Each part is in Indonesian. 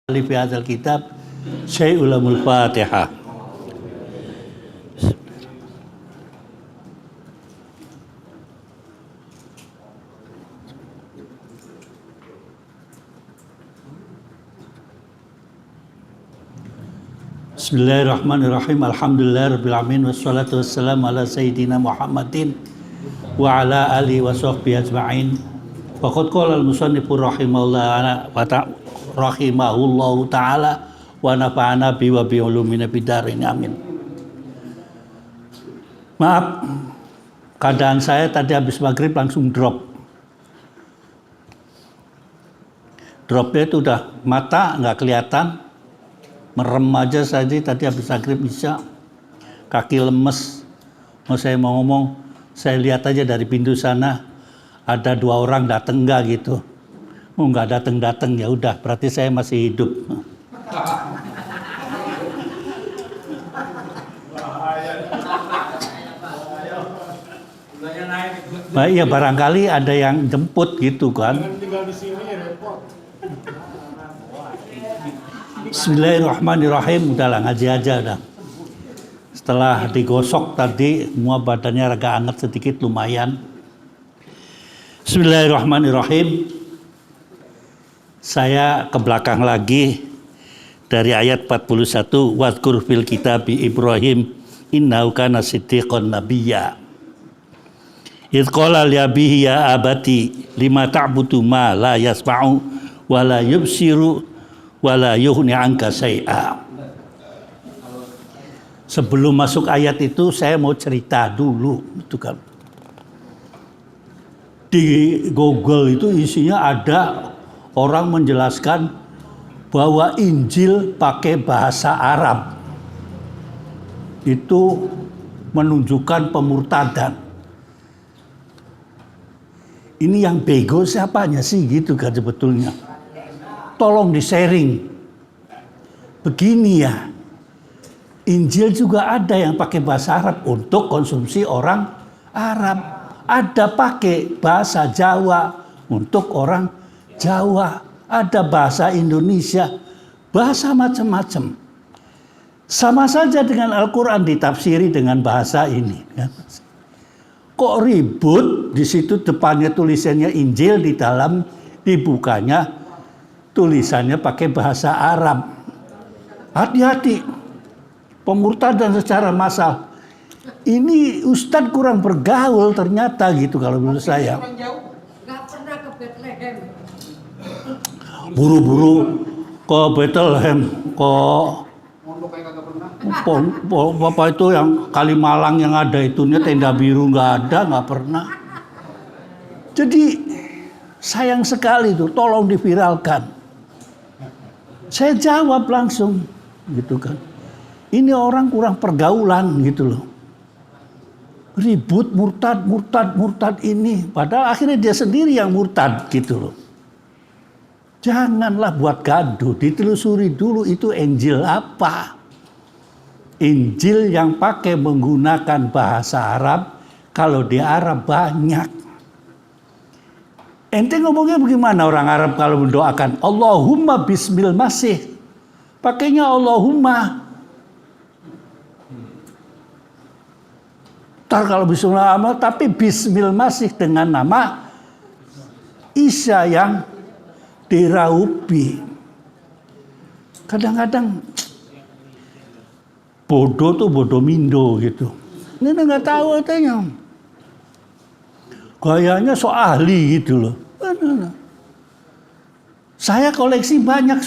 Fi hadzal kitab syai'ul Fatihah. Bismillahirrahmanirrahim. Alhamdulillahirabbil alamin wassalatu wassalamu ala sayyidina Muhammadin wa ala alihi wa sahbihi ajma'in. Faqad qala al-musannifu rahimahullahu ta'ala wa nafa'ana bi wa bi ulumina bidarin amin. Maaf, keadaan saya tadi habis maghrib langsung drop. Dropnya itu udah mata nggak kelihatan, merem aja saja. Tadi habis maghrib bisa, kaki lemes. Saya mau ngomong, saya lihat aja dari pintu sana ada 2 orang datang enggak gitu. Mau nggak datang ya udah, berarti saya masih hidup. Baik ya, barangkali ada yang jemput gitu kan. Bismillahirrahmanirrahim. Udahlah, ngaji aja dah. Setelah digosok tadi, semua badannya agak hangat sedikit, lumayan. Bismillahirrahmanirrahim. Saya ke belakang lagi dari ayat 41, wadhkur fil kitabi Ibrahim innahu kana siddiqan nabiyya. Idz qala li abihi ya abati lima ta'budu ma la yasma'u wa la yubsiru wa la yughni 'anka syai'a. Sebelum masuk ayat itu saya mau cerita dulu itu kan. Di Google itu isinya ada orang menjelaskan bahwa Injil pakai bahasa Arab itu menunjukkan pemurtadan. Ini yang bego siapanya sih gitu kan sebetulnya. Tolong di-sharing. Begini ya, Injil juga ada yang pakai bahasa Arab untuk konsumsi orang Arab. Ada pakai bahasa Jawa untuk orang Jawa. Ada bahasa Indonesia, bahasa macam-macam. Sama saja dengan Al-Quran ditafsiri dengan bahasa ini. Kok ribut? Di situ depannya tulisannya Injil, di dalam dibukanya tulisannya pakai bahasa Arab. Hati-hati, pemurtadan secara massal. Ini Ustadz kurang bergaul ternyata gitu kalau menurut saya. Nggak pernah ke Bethlehem. Buru-buru ke Bethlehem, ke apa itu yang Kalimalang yang ada itunya tenda biru nggak pernah. Jadi sayang sekali tuh, tolong diviralkan. Saya jawab langsung gitu kan. Ini orang kurang pergaulan gitu loh. Ribut murtad ini, padahal akhirnya dia sendiri yang murtad gitu loh. Janganlah buat gaduh, ditelusuri dulu itu Injil apa. Injil yang pakai menggunakan bahasa Arab, kalau di Arab banyak. Ente ngomongnya bagaimana orang Arab kalau mendoakan Allahumma bismil masih, pakainya Allahumma. Ntar kalau bismillah amal, tapi bismil masih dengan nama Isa yang diraupi. Kadang-kadang bodoh tuh bodoh mindo gitu. Ini nggak tahu katanya. Gayanya so ahli gitu loh. Saya koleksi banyak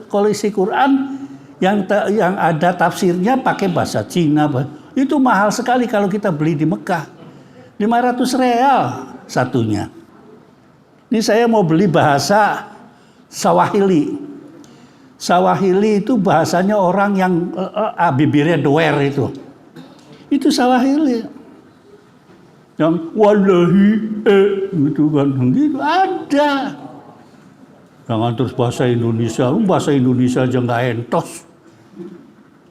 koleksi Quran yang ada tafsirnya pakai bahasa Cina. Itu mahal sekali kalau kita beli di Mekah. 500 real satunya. Ini saya mau beli bahasa Swahili. Swahili itu bahasanya orang yang bibirnya doer itu. Itu Swahili. Yang wallahi gitu kan. Gitu ada. Jangan terus bahasa Indonesia aja nggak entos.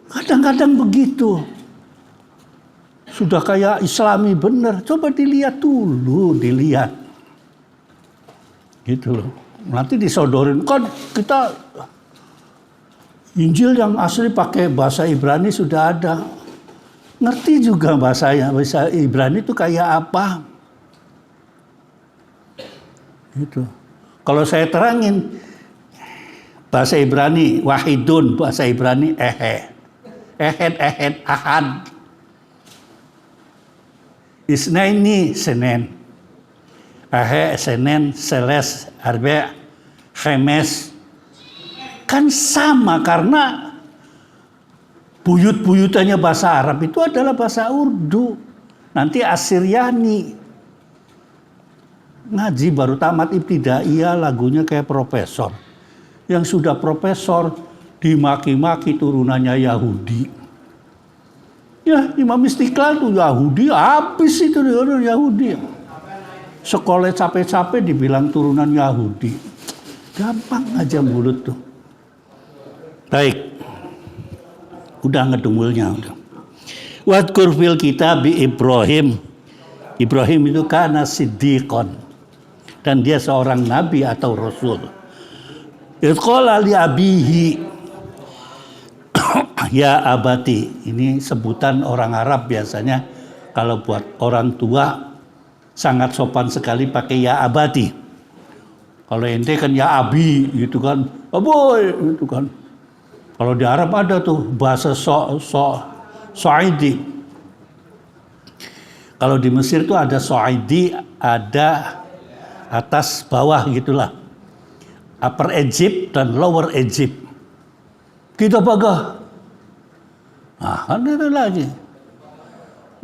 Kadang-kadang begitu. Sudah kayak Islami bener. Coba dilihat dulu, Gitu loh. Nanti disodorin. Kan kita Injil yang asli pakai bahasa Ibrani sudah ada. Ngerti juga bahasa Ibrani itu kayak apa. Gitu. Kalau saya terangin bahasa Ibrani wahidun, bahasa Ibrani ehed, ahad. Isnaini Senin. Senin, Seles, Arba, Khamis. Kan sama karena buyut-buyutannya bahasa Arab itu adalah bahasa Urdu. Nanti Asyriani. Ngaji baru tamat ibtidaiyah lagunya kayak profesor. Yang sudah profesor dimaki-maki turunannya Yahudi. Ya, Imam Istiqlal itu Yahudi, habis itu orang Yahudi. Sekolah capek-capek dibilang turunan Yahudi. Gampang aja mulut tuh. Baik. Udah ngedumulnya udah. Wadkur fil kitab Ibrahim. Ibrahim itu kana siddiqon. Dan dia seorang nabi atau rasul. Idqala li abihi. Ya abati. Ini sebutan orang Arab biasanya kalau buat orang tua sangat sopan sekali pakai ya abati. Kalau ente kan ya abi gitu kan. Aboy gitu kan. Kalau di Arab ada tuh bahasa So'idi. Kalau di Mesir tuh ada So'idi, ada atas bawah gitulah. Upper Egypt dan Lower Egypt. Kita bagah. Nah, kan ada lagi.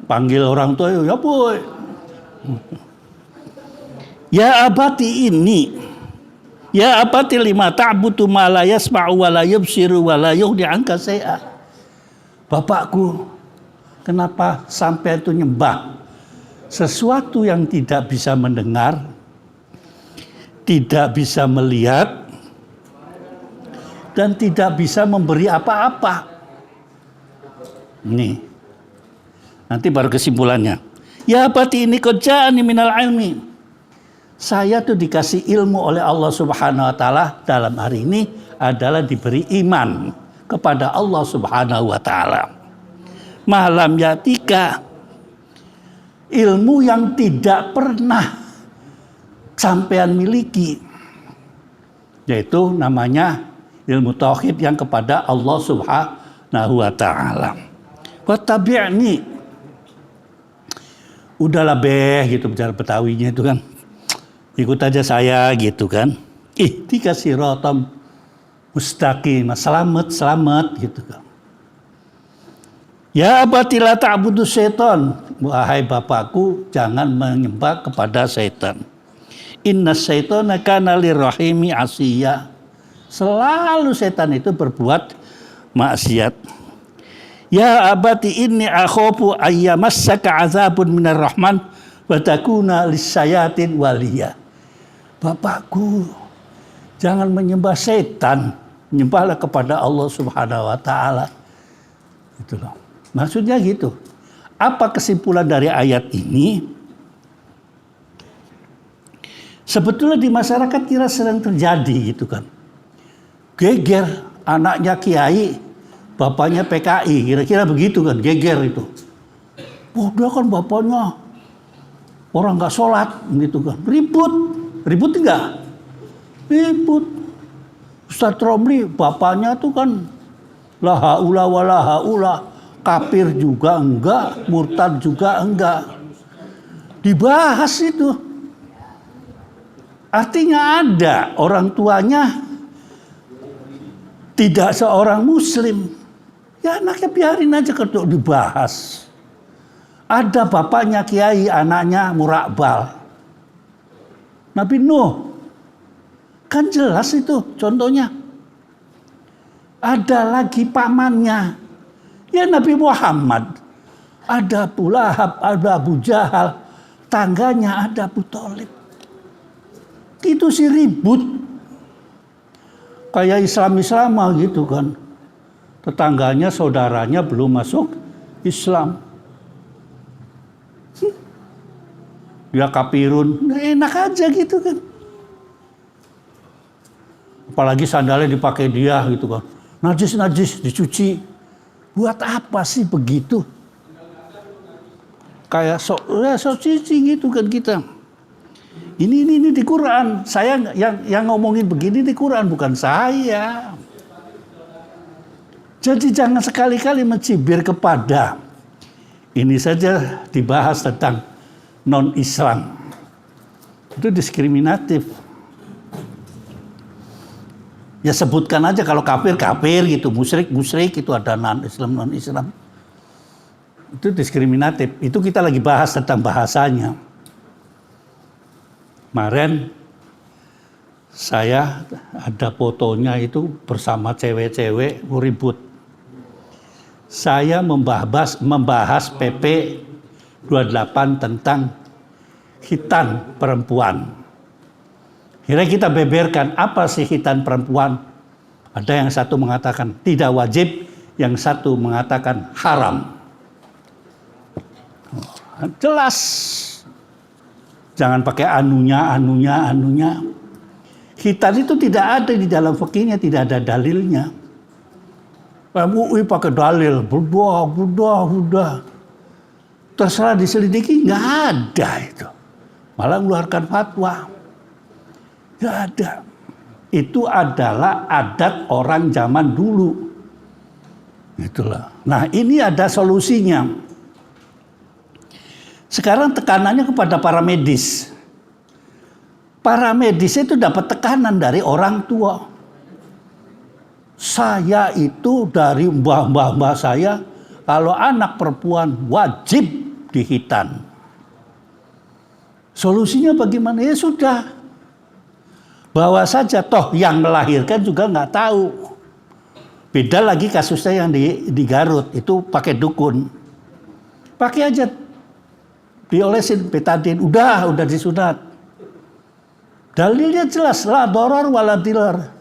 Panggil orang tua, ya boy. Ya abati ini. Ya abati lima ta'budu ma la yasma'u wa la yubsiru wa la yughni 'anka syai'a. Bapakku, kenapa sampai itu nyembah sesuatu yang tidak bisa mendengar, tidak bisa melihat, dan tidak bisa memberi apa-apa? Nih. Nanti baru kesimpulannya. Ya abati ini qad ja'ani minal ilmi. Saya tuh dikasih ilmu oleh Allah Subhanahu wa taala dalam hari ini adalah diberi iman kepada Allah Subhanahu wa taala. Malam yatika, ilmu yang tidak pernah sampean miliki, yaitu namanya ilmu tauhid yang kepada Allah Subhanahu wa taala. Wa tabi'ni. Udahlah beh gitu bicara Betawinya itu kan. Ikut aja saya gitu kan. Dikasih rotam mustaqim, selamat gitu kan. Ya abati la ta'budu syaitan. Wahai bapakku, jangan menyembah kepada setan. Inna syaitana kana lirrahimi asiyya. Selalu setan itu berbuat maksiat. Ya abati inni akhafu ayyamassaka azabun minar rahman wa takuna lisyayatin waliya. Bapakku, jangan menyembah setan, menyembahlah kepada Allah Subhanahu wa taala. Itu loh. Maksudnya gitu. Apa kesimpulan dari ayat ini? Sebetulnya di masyarakat kira sedang terjadi gitu kan. Geger anaknya kiai, bapaknya PKI, kira-kira begitu kan, geger itu. Udah kan bapaknya orang nggak sholat gitu kan, ribut enggak? Ribut. Ustadz Romli bapaknya tuh kan la haula wala haula, kafir juga enggak, murtad juga enggak. Dibahas itu. Artinya ada orang tuanya tidak seorang muslim. Ya anaknya biarin aja kalau dibahas. Ada bapaknya kiai, anaknya murakbal. Nabi Nuh. Kan jelas itu contohnya. Ada lagi pamannya. Ya Nabi Muhammad. Ada Abu Lahab, ada Abu Jahal. Tangganya ada Abu Thalib. Itu sih ribut. Kayak Islam gitu kan. Tetangganya, saudaranya belum masuk Islam. Dia kafirun, enak aja gitu kan. Apalagi sandalnya dipakai dia gitu kan. najis dicuci. Buat apa sih begitu? Kayak sok cici gitu kan kita. Ini di Quran. Saya yang ngomongin begini di Quran, bukan saya. Jadi jangan sekali-kali mencibir kepada. Ini saja dibahas tentang non-Islam. Itu diskriminatif. Ya sebutkan aja kalau kafir gitu, musyrik itu ada non-Islam. Itu diskriminatif. Itu kita lagi bahas tentang bahasanya. Kemarin saya ada fotonya itu bersama cewek-cewek ribut. Saya membahas PP 28 tentang khitan perempuan. Akhirnya kita beberkan apa sih khitan perempuan. Ada yang satu mengatakan tidak wajib, yang satu mengatakan haram. Jelas. Jangan pakai anunya. Khitan itu tidak ada di dalam fikihnya, tidak ada dalilnya. MUI pakai dalil, budah. Terserah diselidiki, nggak ada itu. Malah mengeluarkan fatwa. Nggak ada. Itu adalah adat orang zaman dulu. Itulah. Nah, ini ada solusinya. Sekarang tekanannya kepada para medis. Para medis itu dapat tekanan dari orang tua. Saya itu dari mbah-mbah saya, kalau anak perempuan wajib dihitan. Solusinya bagaimana? Ya sudah. Bawa saja, toh yang melahirkan juga nggak tahu. Beda lagi kasusnya yang di Garut, itu pakai dukun. Pakai aja, diolesin betadin, udah disunat. Dalilnya jelas, la doror wala dilar.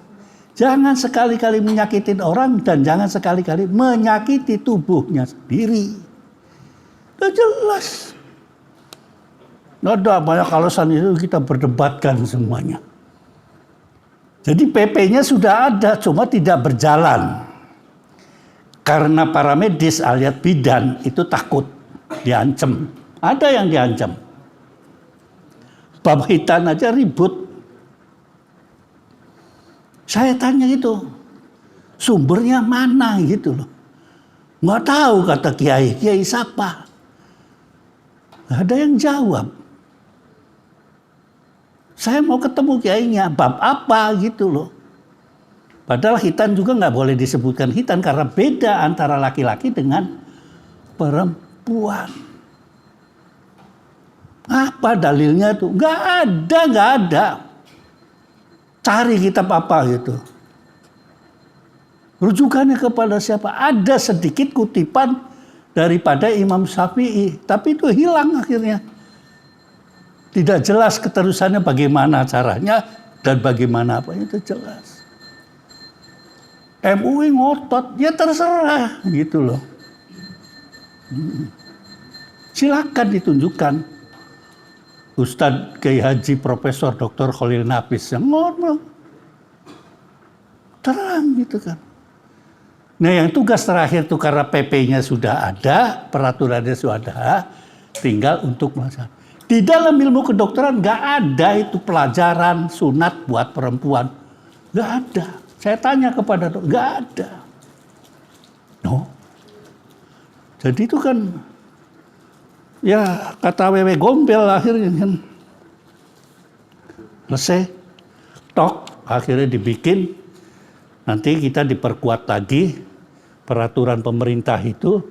Jangan sekali-kali menyakitin orang dan jangan sekali-kali menyakiti tubuhnya sendiri. Udah jelas. Nggak ada banyak alasan itu kita berdebatkan semuanya. Jadi PP-nya sudah ada, cuma tidak berjalan. Karena para medis alias bidan itu takut, diancam. Ada yang diancam. Bab khitan aja ribut. Saya tanya gitu, sumbernya mana gitu loh. Nggak tahu kata kiai siapa. Nggak ada yang jawab. Saya mau ketemu kiainya, bab apa gitu loh. Padahal khitan juga nggak boleh disebutkan khitan karena beda antara laki-laki dengan perempuan. Apa dalilnya tuh? Nggak ada. Cari kitab apa gitu. Rujukannya kepada siapa? Ada sedikit kutipan daripada Imam Syafi'i, tapi itu hilang akhirnya. Tidak jelas keterusannya bagaimana caranya dan bagaimana apa itu jelas. MUI ngotot, ya terserah gitu loh. Silakan ditunjukkan. Ustadz Kiai Haji Profesor Dr. Khalil Nafis yang ngomong. Terang gitu kan. Nah yang tugas terakhir itu karena PP-nya sudah ada, peraturannya sudah ada, tinggal untuk melaksanakan. Di dalam ilmu kedokteran nggak ada itu pelajaran sunat buat perempuan. Nggak ada. Saya tanya kepada dokter, nggak ada. No. Jadi itu kan, ya kata Wewe Gombel akhirnya kan. Selesai. Tok, akhirnya dibikin. Nanti kita diperkuat lagi. Peraturan pemerintah itu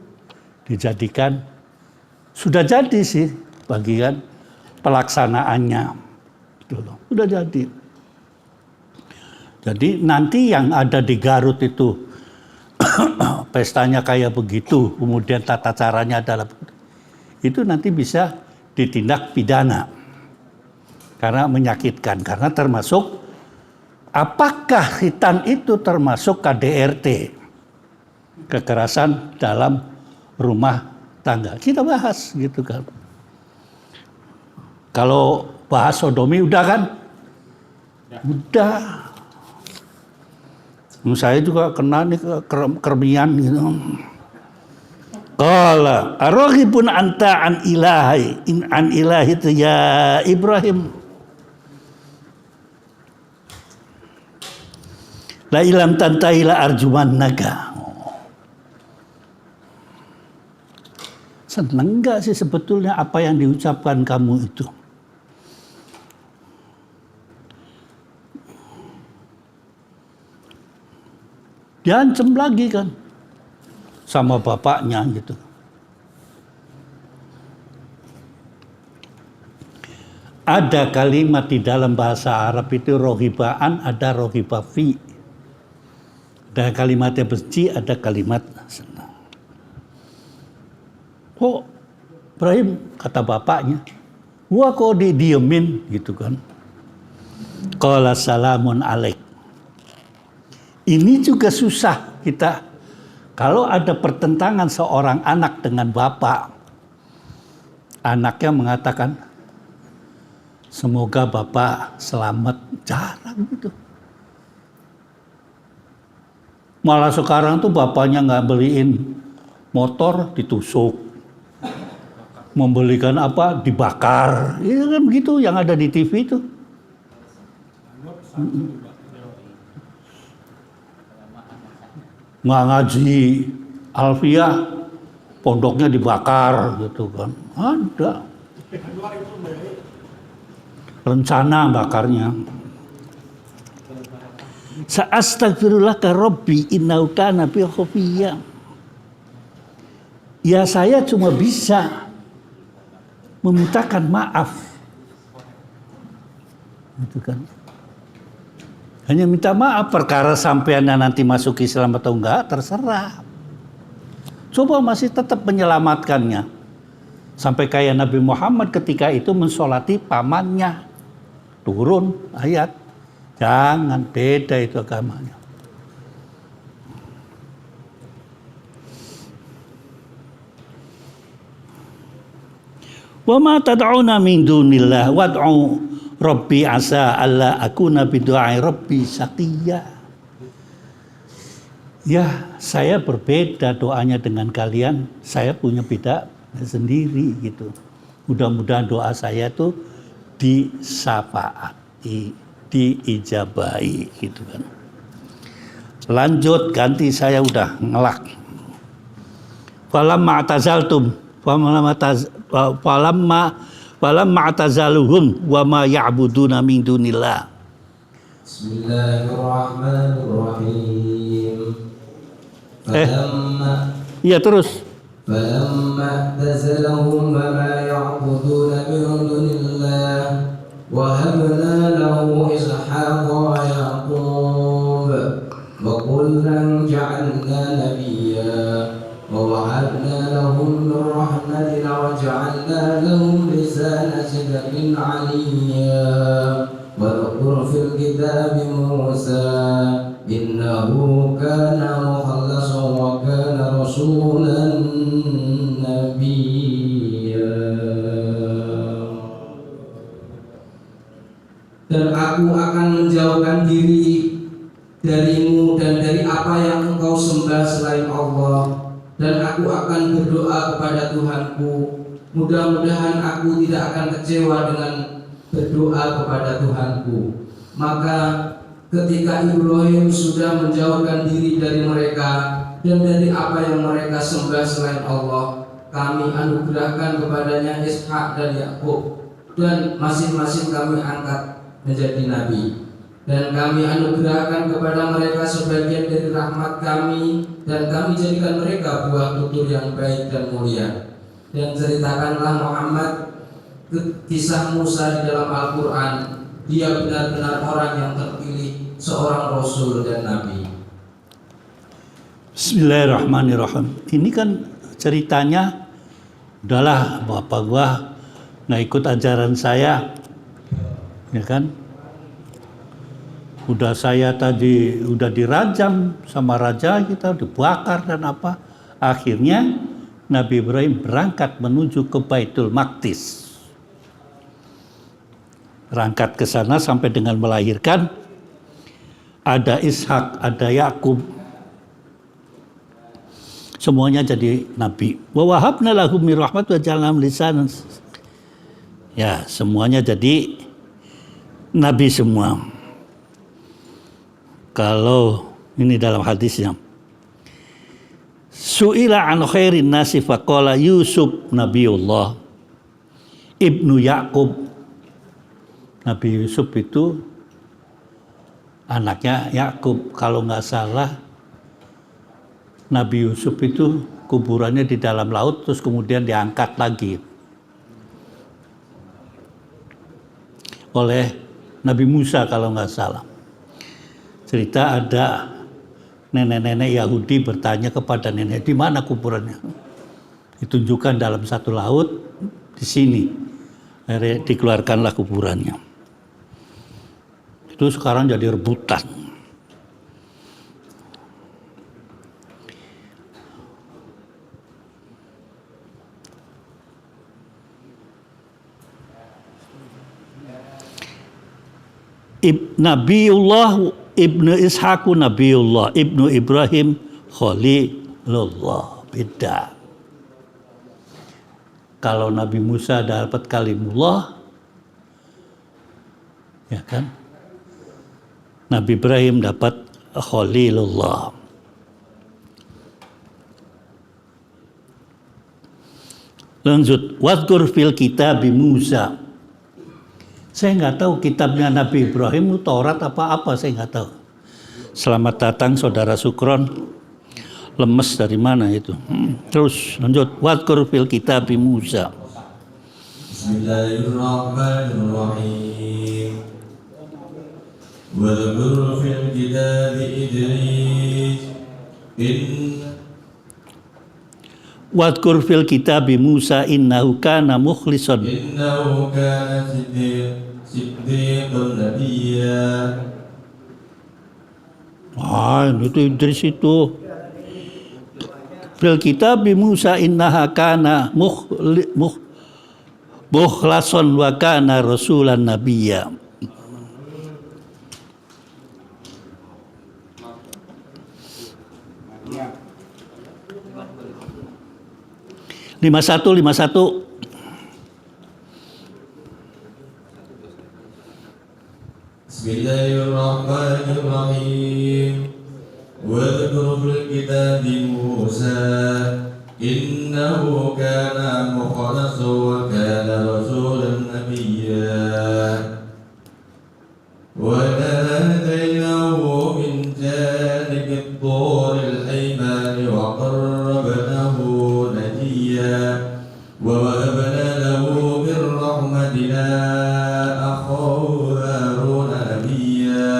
dijadikan, sudah jadi sih bagian pelaksanaannya. Gitu loh. Sudah jadi. Jadi nanti yang ada di Garut itu pestanya kayak begitu, kemudian tata caranya adalah itu nanti bisa ditindak pidana karena menyakitkan, karena termasuk apakah khitan itu termasuk KDRT, kekerasan dalam rumah tangga. Kita bahas gitu kan. Kalau bahas sodomi udah kan? Udah. Saya juga kena nih kermian gitu. Qala araghibun anta an ilahi an ilahi ya Ibrahim. La ilam tantahi la arjumannaka. Senang enggak sih sebetulnya apa yang diucapkan kamu itu? Diancam lagi kan sama bapaknya gitu. Ada kalimat di dalam bahasa Arab itu rohibaan, ada rohiba fi. Ada kalimatnya benci, ada kalimat senang. Kok Ibrahim kata bapaknya, wah kok didiemin gitu kan. Qala salamun alaik. Ini juga susah kita. Kalau ada pertentangan seorang anak dengan bapak, anaknya mengatakan, semoga bapak selamat. Jarang gitu. Malah sekarang tuh bapaknya nggak beliin motor, ditusuk. Membelikan apa, dibakar. Itu kan begitu yang ada di TV itu. Nggak ngaji Alfiah, pondoknya dibakar gitu kan. Ada rencana bakarnya. Sa'astaghfirullaka rabbi innahu kana bi khafiyya. Ya saya cuma bisa memintakan maaf. Gitu kan. Hanya minta maaf, perkara sampeannya nanti masuk Islam atau enggak terserah. Coba masih tetap menyelamatkannya. Sampai kayak Nabi Muhammad ketika itu mensolati pamannya. Turun ayat. Jangan, beda itu agamanya. Wa ma tad'una min dunillah wad'u Rabbi asa alla akuna bidu'ai Rabbi syaqiyya. Ya, saya berbeda doanya dengan kalian. Saya punya beda sendiri gitu. Mudah-mudahan doa saya tuh disafaati, diijabahi gitu kan. Lanjut, ganti, saya udah ngelak. Falamma atazaltum falamma atazaluhum wa ma ya'buduna min dunillah. Bismillahirrahmanirrahim. Iya terus. Falamma atazalahum wa ma ya'buduna min dunillah wa habna lahu ishaqa wa yaqub wa kullan ja'alna nabiyya ووهبنا لهم من رحمتنا وجعلنا لهم لسان صدق عليا واذكر في الكتاب موسى إنه كان مخلصا وكان رسولا نبيا. Dan aku akan menjauhkan diri darimu dan dari apa yang engkau sembah selain Allah. Dan aku akan berdoa kepada Tuhanku. Mudah-mudahan aku tidak akan kecewa dengan berdoa kepada Tuhanku. Maka ketika Ibrahim sudah menjauhkan diri dari mereka dan dari apa yang mereka sembah selain Allah, kami anugerahkan kepadanya Ishak dan Yakub, dan masing-masing kami angkat menjadi nabi. Dan kami anugerahkan kepada mereka sebagian dari rahmat kami, dan kami jadikan mereka buah tutur yang baik dan mulia. Dan ceritakanlah Muhammad kisah Musa di dalam Al-Quran. Dia benar-benar orang yang terpilih, seorang Rasul dan Nabi. Bismillahirrahmanirrahim. Ini kan ceritanya udahlah bapak gua nggak ikut ajaran saya, ya kan? Udah saya tadi udah dirajam sama raja kita, dibakar dan apa. Akhirnya Nabi Ibrahim berangkat menuju ke Baitul Maqdis. Berangkat ke sana sampai dengan melahirkan ada Ishak, ada Yakub. Semuanya jadi nabi. Wa wahabna lahum min rahmat wa ja'alnahum lisanan. Ya, semuanya jadi nabi semua. Kalau ini dalam hadisnya. Su'ila an khairin nasi faqala Yusuf Nabiullah Ibnu Yakub. Nabi Yusuf itu anaknya Yakub. Kalau nggak salah Nabi Yusuf itu kuburannya di dalam laut terus kemudian diangkat lagi oleh Nabi Musa kalau nggak salah. Cerita ada nenek-nenek Yahudi bertanya kepada nenek, di mana kuburannya? Ditunjukkan dalam satu laut, di sini. Akhirnya dikeluarkanlah kuburannya. Itu sekarang jadi rebutan. Nabiullah Ibnu Ishaq Nabiullah, Ibnu Ibrahim Khalilullah. Beda. Kalau Nabi Musa dapat kalimullah, ya kan? Nabi Ibrahim dapat Khalilullah. Lanjut, wadkur fil kitab Musa. Saya nggak tahu kitabnya Nabi Ibrahim itu Taurat apa saya nggak tahu. Selamat datang saudara Sukron. Lemes dari mana itu? Terus lanjut. Wadkur fil kitab Musa. Bismillahirrahmanirrahim. Wadkur fil kitab Idris. Wadkur fil kitab Musa innahu kana mukhlisan. Innahu kana siddiqan nabiyya. Itu Idris itu. Fil kitab Musa innaha kana mukhlasan wa kana rasulan nabiyya. Lima satu. Bismillahirrahmanirrahim. Wadhkur fil kitab Musa innahu kana mukhlasan wa kana rasulan nabiyya. Wa nadainahu min janibi at-turil ayman wa qarrabnahu najiyya. Wa wahabna lahu min rahmatina akhahu Haruna nabiyya.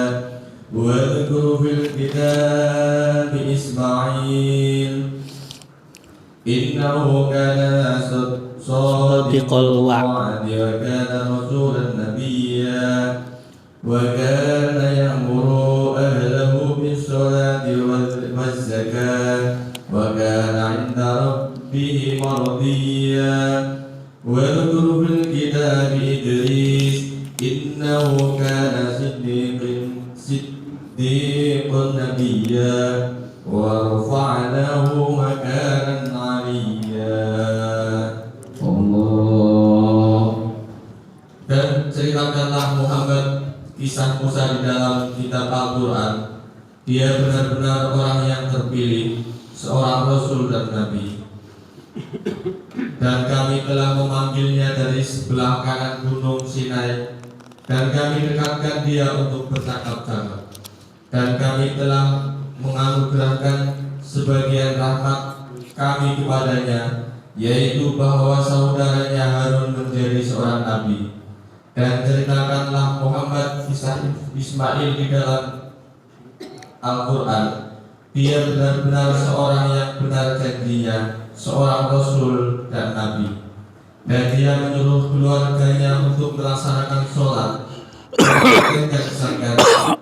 Wadhkur fil kitab Ismail innahu kana sadiqal wa'di wa kana rasulan nabiyya. Wa kana ya'muru ahlahu bis-salati waz-zakati wa kana 'inda rabbih mardiyya. Wadhkur fil kitab Idris innahu kana siddiqan nabiyya wa rafa'nahu makanan 'aliyya. Allah. Dan ceritakanlah Muhammad kisah Musa di dalam kitab Al-Quran. Dia benar-benar orang yang terpilih, seorang Rasul dan Nabi. Dan kami telah memanggilnya dari sebelah kanan gunung Sinai, dan kami dekatkan dia untuk bercakap-cakap. Dan kami telah menganugerahkan sebagian rahmat kami kepadanya, yaitu bahwa saudaranya Harun menjadi seorang nabi. Dan ceritakanlah Muhammad kisah Ismail di dalam Al-Quran. Dia benar-benar seorang yang benar janjinya, seorang Rasul dan Nabi. Dan dia menyuruh keluarganya untuk melaksanakan sholat dan zakat.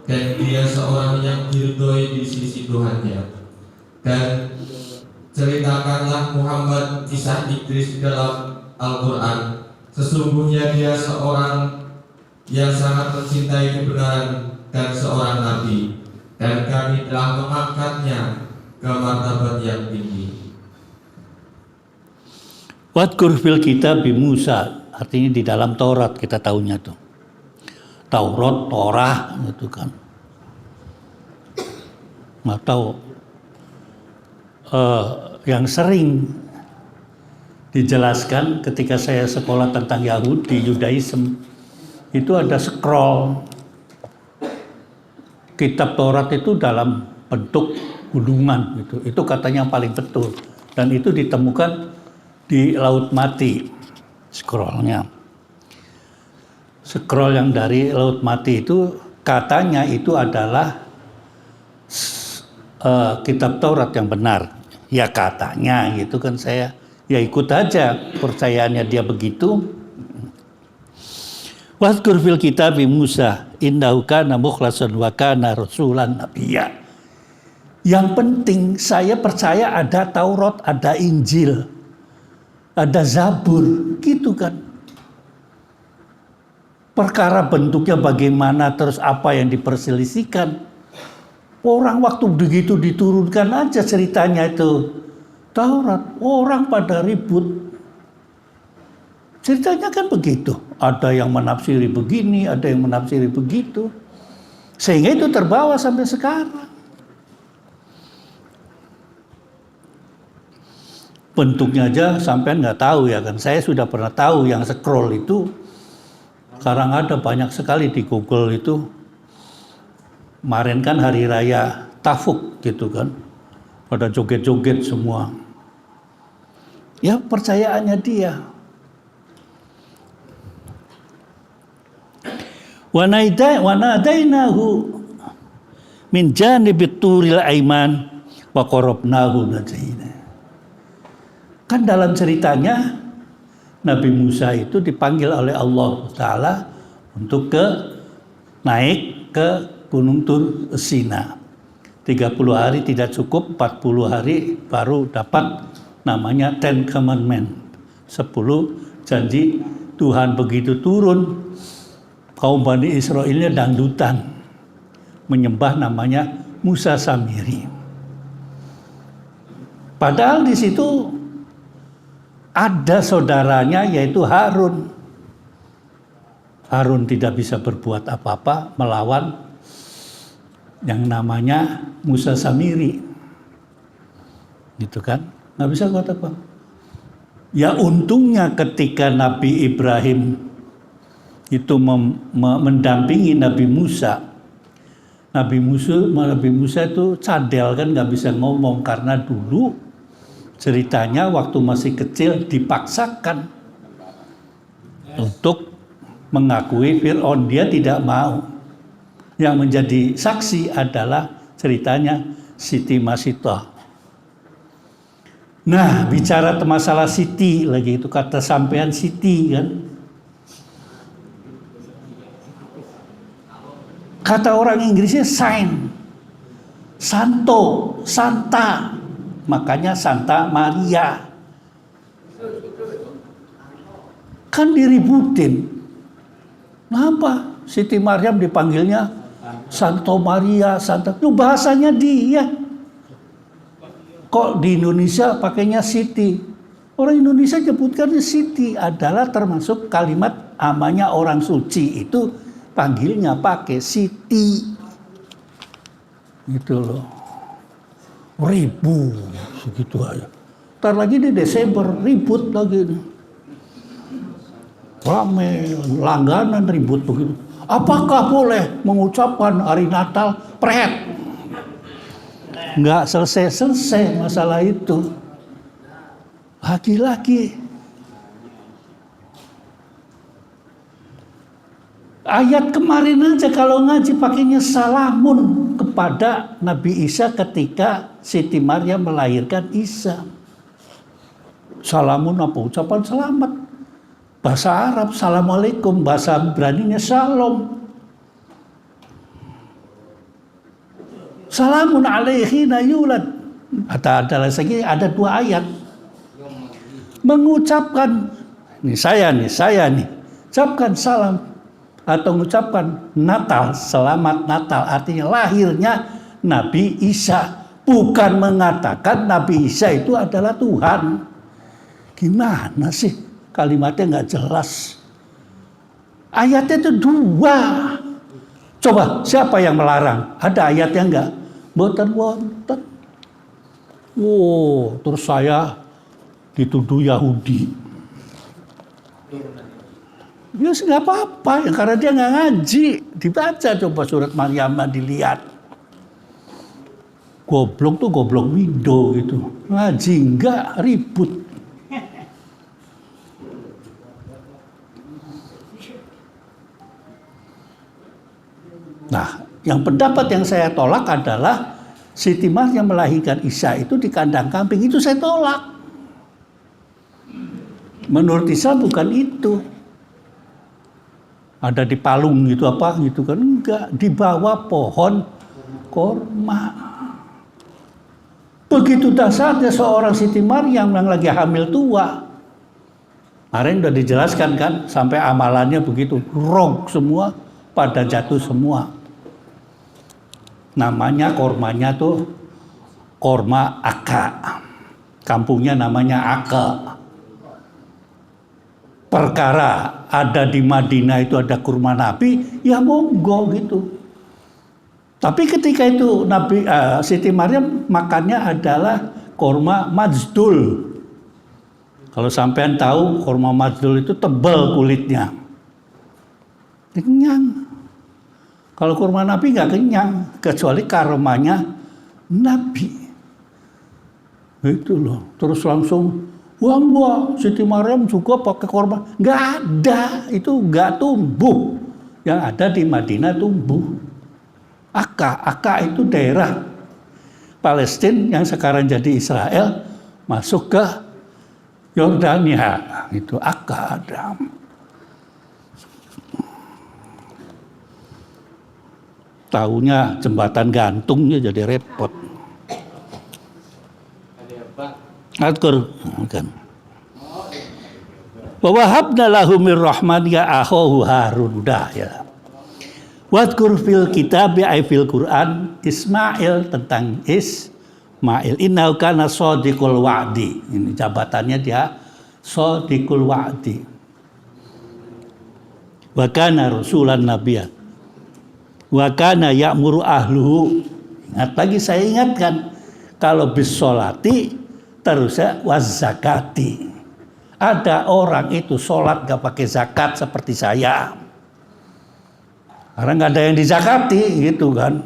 Dan dia seorang yang diridhoi di sisi Tuhannya. Dan ceritakanlah Muhammad kisah Idris di dalam Al-Quran. Sesungguhnya dia seorang yang sangat mencintai kebenaran dan seorang nabi. dan kami telah mengangkatnya ke martabat yang tinggi. Wadkur fil kitab Musa, artinya di dalam Taurat kita tahunya tuh. Taurat, Torah itu kan. Atau yang sering dijelaskan ketika saya sekolah tentang Yahudi, Yudaism, itu ada scroll kitab Taurat itu dalam bentuk gunungan gitu. Itu katanya yang paling betul, dan itu ditemukan di Laut Mati scrollnya. Scroll yang dari Laut Mati itu katanya itu adalah kitab Taurat yang benar. Ya katanya gitu kan, saya ya ikut aja percayaannya dia begitu. Wadkur fil kitab Musa innahu kana mukhlasan wa kana rasulan nabiyya. Yang penting saya percaya ada Taurat, ada Injil, ada Zabur, gitu kan. Perkara bentuknya bagaimana, terus apa yang diperselisihkan. Orang waktu begitu diturunkan aja ceritanya itu Taurat, orang pada ribut. Ceritanya kan begitu. Ada yang menafsiri begini, ada yang menafsiri begitu. Sehingga itu terbawa sampai sekarang. Bentuknya aja sampai nggak tahu ya kan. Saya sudah pernah tahu yang scroll itu. Sekarang ada banyak sekali di Google itu. Kemarin kan hari raya Tafuk gitu kan. Pada joget-joget semua. Ya percayaannya dia. Wa nadainahu min janibit turil aiman wa qarabnahu najina. Kan dalam ceritanya Nabi Musa itu dipanggil oleh Allah Ta'ala untuk naik ke Gunung Tur Sina. 30 hari tidak cukup, 40 hari baru dapat namanya Ten Commandment. 10 janji Tuhan. Begitu turun, kaum Bani Israelnya dangdutan menyembah namanya Musa Samiri. Padahal di situ ada saudaranya yaitu Harun. Harun tidak bisa berbuat apa-apa melawan yang namanya Musa Samiri. Gitu kan? Nggak bisa buat apa. Ya untungnya ketika Nabi Ibrahim itu mendampingi Nabi Musa. Nabi Musa itu cadel kan, nggak bisa ngomong karena dulu ceritanya waktu masih kecil dipaksakan untuk mengakui Fir'aun. Dia tidak mau. Yang menjadi saksi adalah ceritanya Siti Masitoh. Nah, bicara masalah Siti lagi, itu kata sampean Siti kan. Kata orang Inggrisnya saint, santo, santa. Makanya Santa Maria. Kan diributin. Kenapa Siti Maryam dipanggilnya Santo Maria, Santa? Itu bahasanya dia. Kok di Indonesia pakainya Siti? Orang Indonesia sebutkan Siti adalah termasuk kalimat namanya orang suci itu panggilnya pakai Siti. Gitu loh. Ribu segitu aja. Ntar lagi di Desember ribut lagi. Rame, langganan ribut begitu. Apakah boleh mengucapkan hari Natal pret? Nggak selesai-selesai masalah itu. Lagi-lagi ayat kemarin aja kalau ngaji pakainya salamun kepada Nabi Isa ketika Siti Maryam melahirkan Isa. Salamun apa? Ucapan selamat. Bahasa Arab Assalamualaikum, bahasa Ibraninya Shalom. Salamun alaihi yulad. Ada lagi, ada 2 ayat. Mengucapkan, saya nih, ucapkan salam atau mengucapkan Natal, selamat Natal, artinya lahirnya Nabi Isa, bukan mengatakan Nabi Isa itu adalah Tuhan. Gimana sih kalimatnya nggak jelas? Ayatnya itu 2. Coba siapa yang melarang? Ada ayatnya nggak? Boten wonten. Wow, terus saya dituduh Yahudi. Ya nggak apa-apa, ya, karena dia nggak ngaji. Dibaca coba surat Maryam, dilihat. Goblok tuh goblok wido gitu. Ngaji nggak, ribut. Nah, yang pendapat yang saya tolak adalah Siti Maryam melahirkan Isa itu di kandang kambing. Itu saya tolak. Menurut Islam bukan itu. Ada di palung gitu apa gitu kan. Enggak. Di bawah pohon korma. Begitu dahsyatnya seorang Siti Maryam yang lagi hamil tua. Kemarin udah dijelaskan kan. Sampai amalannya begitu. Rog semua. Pada jatuh semua. Namanya kormanya tuh korma Aka. Kampungnya namanya Aka. Perkara ada di Madinah itu ada kurma Nabi, ya monggo gitu. Tapi ketika itu Siti Maryam makannya adalah korma majdul. Kalau sampean tahu korma majdul itu tebal kulitnya. Kenyang. Kalau kurma Nabi nggak kenyang, kecuali karomanya Nabi. Itu loh. Terus langsung, wah, Siti Maryam juga pakai kurma. Nggak ada, itu nggak tumbuh. Yang ada di Madinah tumbuh. Aka itu daerah Palestina yang sekarang jadi Israel, masuk ke Yordania. Itu Aka ada. Tahunya jembatan gantungnya jadi repot. Adkur kan. Wa wahabna lahu mir rahman ya akhahu Harun dah ya. Wadkur fil kitab ay fil Quran Ismail tentang Ismail innahu kana shadiqul wa'di. Ini jabatannya dia shadiqul wa'di. Wa kana rasulan nabiyyan. Wa kana ya'muru ahluhu. Ingat lagi saya ingatkan kalau bis sholati terusnya waz zakati. Ada orang itu sholat gak pakai zakat seperti saya. Karena gak ada yang dizakati gitu kan.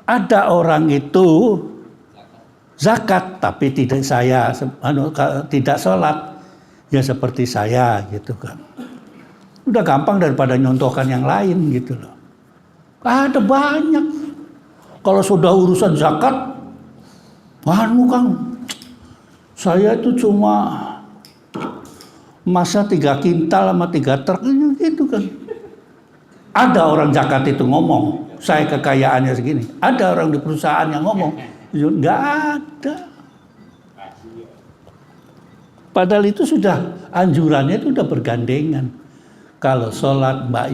Ada orang itu zakat tapi tidak tidak sholat ya seperti saya gitu kan. Udah gampang daripada nyontohkan yang lain gitu loh. Ada banyak. Kalau sudah urusan zakat, Kang, saya itu cuma masa 3 kintal sama 3 truk gitu kan. Ada orang zakat itu ngomong, saya kekayaannya segini. Ada orang di perusahaan yang ngomong, nggak ada. Padahal itu sudah anjurannya itu udah bergandengan. Kalau sholat mbak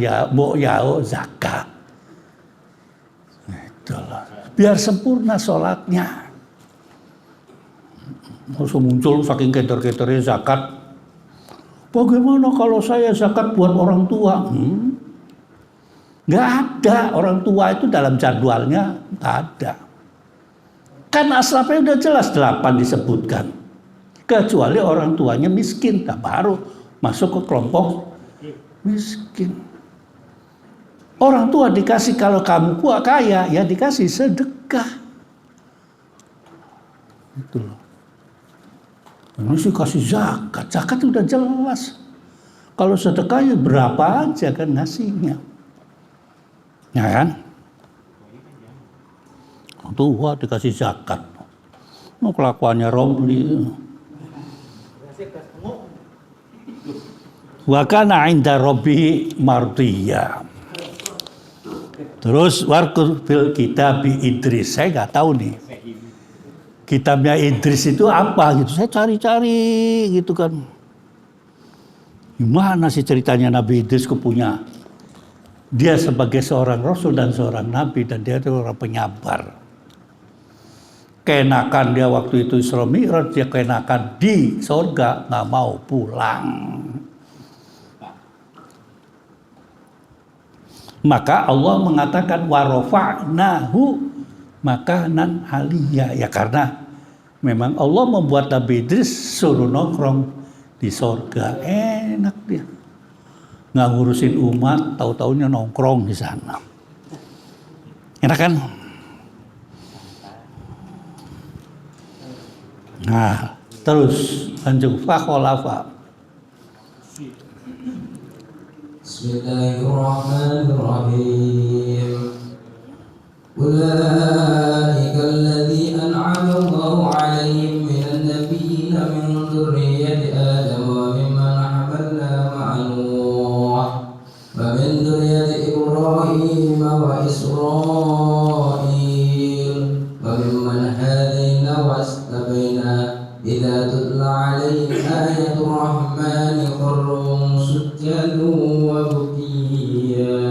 yao zakat, itulah. Biar sempurna sholatnya. Langsung muncul saking keder-kedernya zakat. Bagaimana kalau saya zakat buat orang tua? Nggak ada, orang tua itu dalam jadwalnya nggak ada. Kan aslafnya udah jelas 8 disebutkan. Kecuali orang tuanya miskin, tak baru masuk ke kelompok miskin. Orang tua dikasih kalau kamu kaya, ya dikasih sedekah. Itu loh. Ini sih kasih zakat. Zakat udah jelas. Kalau sedekah ya berapa aja kan ngasihnya. Ya kan? Orang tua dikasih zakat. Oh, kelakuannya Romli. Wa kana 'inda rabbi mardiya. Terus warqur fil kitab Idris. Saya nggak tahu nih. Kitabnya Idris itu apa gitu. Saya cari-cari gitu kan. Gimana sih ceritanya Nabi Idris punya Dia sebagai seorang rasul dan seorang nabi, dan dia itu orang penyabar. Keenakan dia waktu itu Isra Mi'raj, dia keenakan di surga, nggak mau pulang. Maka Allah mengatakan warofa'nahu makanan aliyya, ya karena memang Allah membuat Nabi Idris suruh nongkrong di surga, enak dia. Nggak ngurusin umat, tahu-taunya nongkrong di sana. Enak kan? Nah, terus lanjut fakholafa. Bismillahirrahmanirrahim. Ulaika alladzi an'ama Allahu 'alaihim minan nabiyyin min dzurriyyati Adam wa mimman hamalna ma'a Nuh wa min dzurriyyati Ibrahim wa Israil wa mimman hadayna wastabaina idza tutla 'alaihim ayatul rahmani kharru sujjadan wa bukiya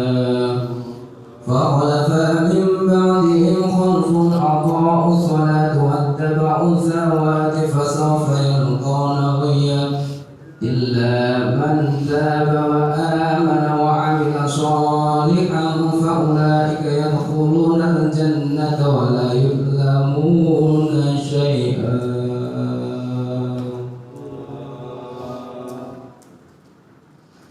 فخلف من بعدهم خلف أضاعوا الصلاة واتبعوا الشهوات فسوف يلقون غيا إلا من تاب وآمن وعمل صالحا فأولئك يدخلون الجنة ولا يظلمون شيئا.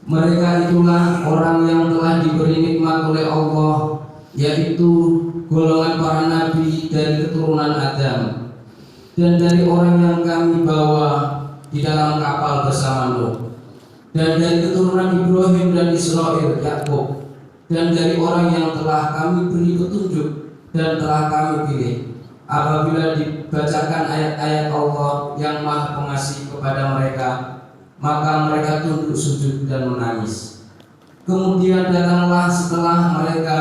Mereka itulah orang yang telah diberi nikmat oleh Allah, yaitu golongan para nabi dari keturunan Adam, dan dari orang yang kami bawa di dalam kapal bersama Nuh, dan dari keturunan Ibrahim dan Israil, Yakub, dan dari orang yang telah kami beri petunjuk dan telah kami pilih. Apabila dibacakan ayat-ayat Allah yang Maha Pengasih kepada mereka, maka mereka tunduk sujud dan menangis. Kemudian datanglah setelah mereka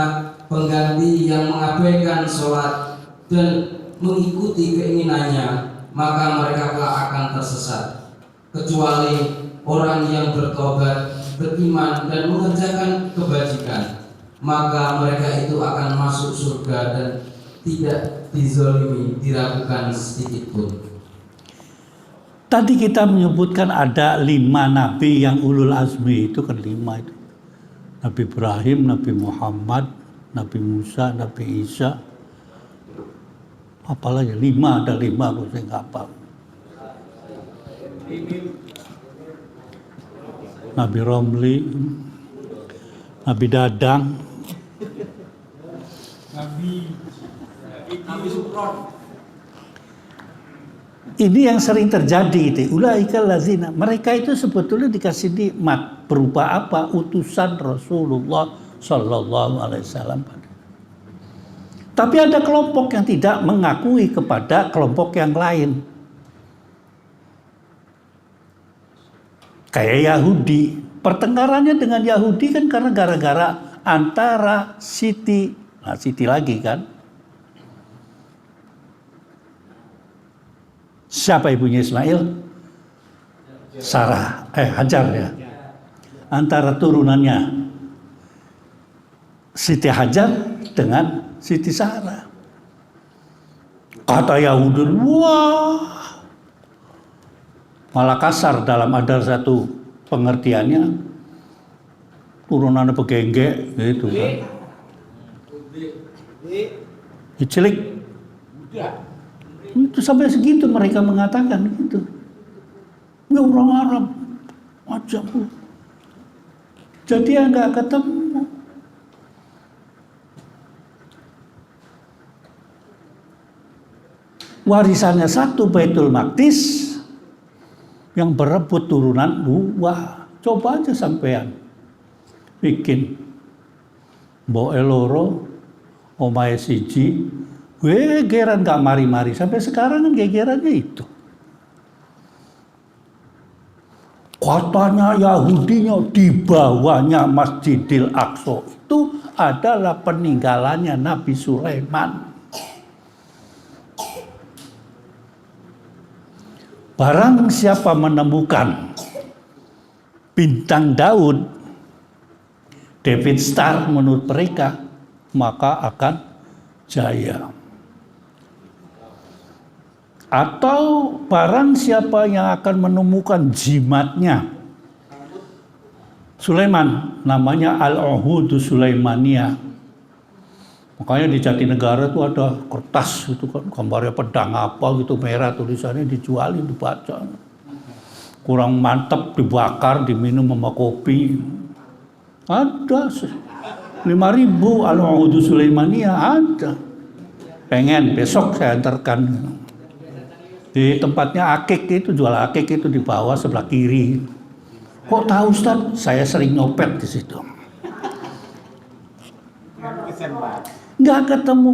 pengganti yang mengabaikan sholat dan mengikuti keinginannya, maka mereka akan tersesat, kecuali orang yang bertobat, beriman dan mengerjakan kebajikan, maka mereka itu akan masuk surga dan tidak dizalimi, diragukan sedikit pun. Tadi kita menyebutkan ada 5 nabi yang ulul azmi, itu kan 5 itu. Nabi Ibrahim, Nabi Muhammad, Nabi Musa, Nabi Isa. Apalagi 5, ada 5 aku saya nggak hafal. Nabi Romli, Nabi Dadang, Nabi Sukron. Ini yang sering terjadi itu. Ulaikal ladzina, mereka itu sebetulnya dikasih nikmat berupa apa? Utusan Rasulullah Sallallahu Alaihi Wasallam. Tapi ada kelompok yang tidak mengakui kepada kelompok yang lain. Kayak Yahudi. Pertengkarannya dengan Yahudi kan karena gara-gara antara Siti, nah Siti lagi kan. Siapa ibunya Ismail? Sarah, Hajar ya. Antara turunannya Siti Hajar dengan Siti Sarah. Kata Yahudi, wah, malah kasar dalam ada satu pengertiannya, turunannya begengge gitu kan. Cilik. Itu sampai segitu mereka mengatakan gitu. Ya orang Arab aja pun. Jadi ya nggak ketemu. Warisannya satu Baitul Maqdis yang berebut turunan 2. Coba aja sampean bikin Mbok Eloro, omahe siji, gegeran gak mari-mari. Sampai sekarang kan gegerannya itu. Katanya Yahudinya di bawahnya Masjidil Aqsa itu adalah peninggalannya Nabi Sulaiman. Barang siapa menemukan bintang Daud David Star menurut mereka, maka akan jaya. Atau barang siapa yang akan menemukan jimatnya Sulaiman, namanya Al-Uhudu Sulaimania. Makanya di Jatinegara itu ada kertas itu kan, gambarnya pedang apa gitu merah, tulisannya dijualin, dibaca. Kurang mantap, dibakar, diminum sama kopi. Ada 5.000 Al-Uhudu Sulaimania ada. Pengen besok saya antarkan. Di tempatnya akik itu, jual akik itu di bawah sebelah kiri. Kok tahu Ustaz? Saya sering nyopet di situ. Nggak ketemu.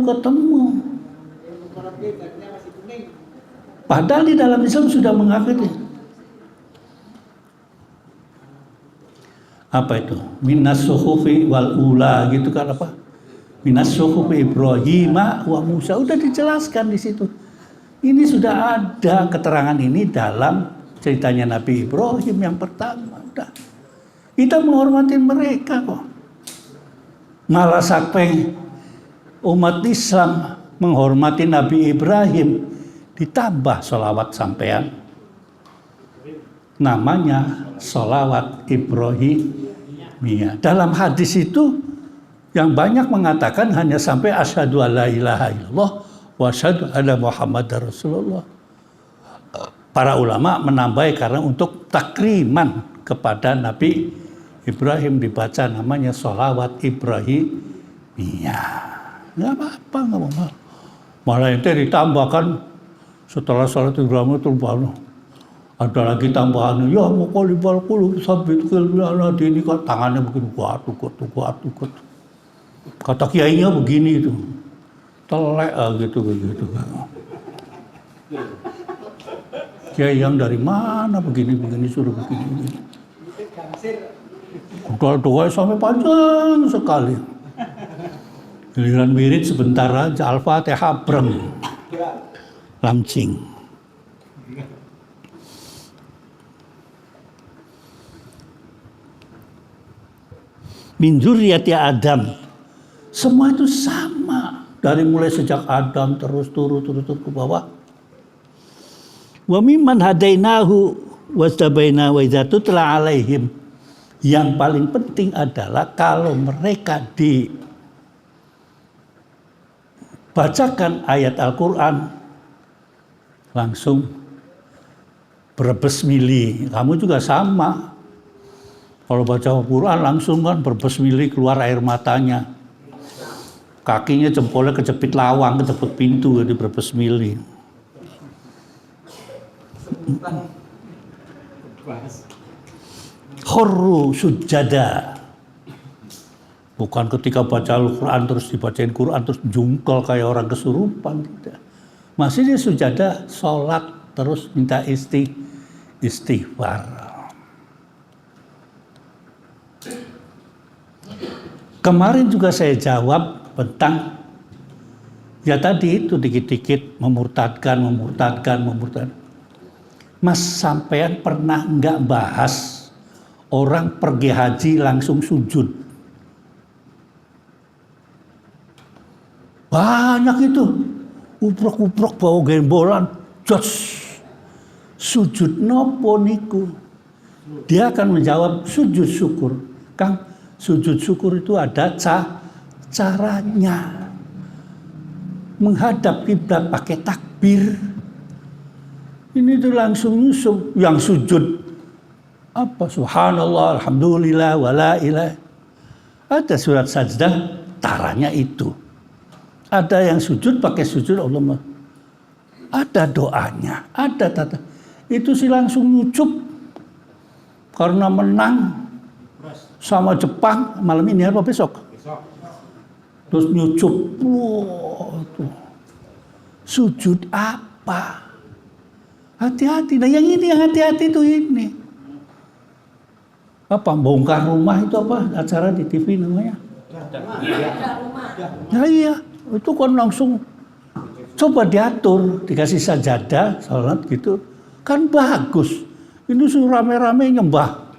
Padahal di dalam Islam sudah mengakui. Apa itu? Minas suhufi wal ula gitu kan apa? Minas suhufi Ibrahim wa Musa, udah dijelaskan di situ. Ini sudah ada keterangan ini dalam ceritanya Nabi Ibrahim yang pertama. Udah. Kita menghormati mereka kok. Malah sampai umat Islam menghormati Nabi Ibrahim, ditambah sholawat sampean. Namanya sholawat Ibrahimiyah. Dalam hadis itu yang banyak mengatakan hanya sampai asyhadu alla ilaha illallah wa asyhadu anna Muhammadar Rasulullah. Para ulama menambah karena untuk takriman kepada Nabi Ibrahim dibaca namanya sholawat Ibrahimiyah. Nggak apa-apa, nggak apa-apa. Malah itu ditambahkan setelah sholat Ibrahim itu ada lagi tambahan, ya muqallibal qulub tsabbit qalbi ala dinika, tangannya begini kuat. Kata kiainya begini itu. Telek gitu. Kiai yang dari mana begini suruh begini. Doa sampai panjang sekali. Giliran wirid sebentar aja, Al-Fatihah brem. Lancing. Min dzurriyyati Adam. Semua itu sama. Dari mulai sejak Adam terus turun ke bawah. Wa mimman hadainahu wastabaina wa idza tutla alaihim. Yang paling penting adalah kalau mereka dibacakan ayat Al-Quran langsung berbesmili. Kamu juga sama. Kalau baca Al-Quran langsung kan berbesmili, keluar air matanya. Kakinya jempolnya kejepit lawang, kejepit pintu, jadi berbesmili. Khurru sujada. Bukan ketika baca Al-Quran terus dibacain Quran terus jungkel kayak orang kesurupan. Tidak. Masih dia sujada, sholat, terus minta istighfar. Kemarin juga saya jawab tentang ya tadi itu dikit-dikit memurtadkan. Mas sampean pernah nggak bahas orang pergi haji langsung sujud? Banyak itu. Uprok-uprok bawa gembolan, jos. Sujud nopo niku? Dia akan menjawab sujud syukur. Kang, sujud syukur itu ada caranya. Menghadap kiblat pakai takbir. Ini tuh langsung nyusul. Yang sujud apa? Subhanallah, alhamdulillah, wala ilaha. Ada surat sajdah, caranya itu. Ada yang sujud pakai sujud Allah. Ada doanya, ada tata. Itu sih langsung nyucup. Karena menang sama Jepang malam ini apa besok? Terus nyucup. Wow, tuh. Sujud apa? Hati-hati. Nah yang ini yang hati-hati itu ini. Apa bongkar rumah itu apa acara di TV namanya? Nah iya. Itu kan langsung coba diatur, dikasih sajadah, salat gitu, kan bagus. Ini suruh rame-rame nyembah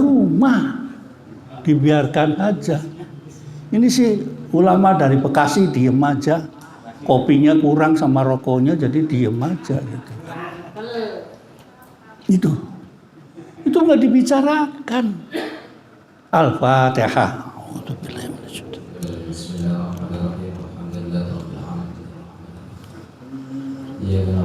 rumah. dibiarkan aja. Ini sih ulama dari Bekasi diem aja, kopinya kurang sama rokoknya jadi diem aja gitu. Itu nggak dibicarakan. Al-Fatihah. Bismillahirrahmanirrahim. Alhamdulillahirabbil alamin.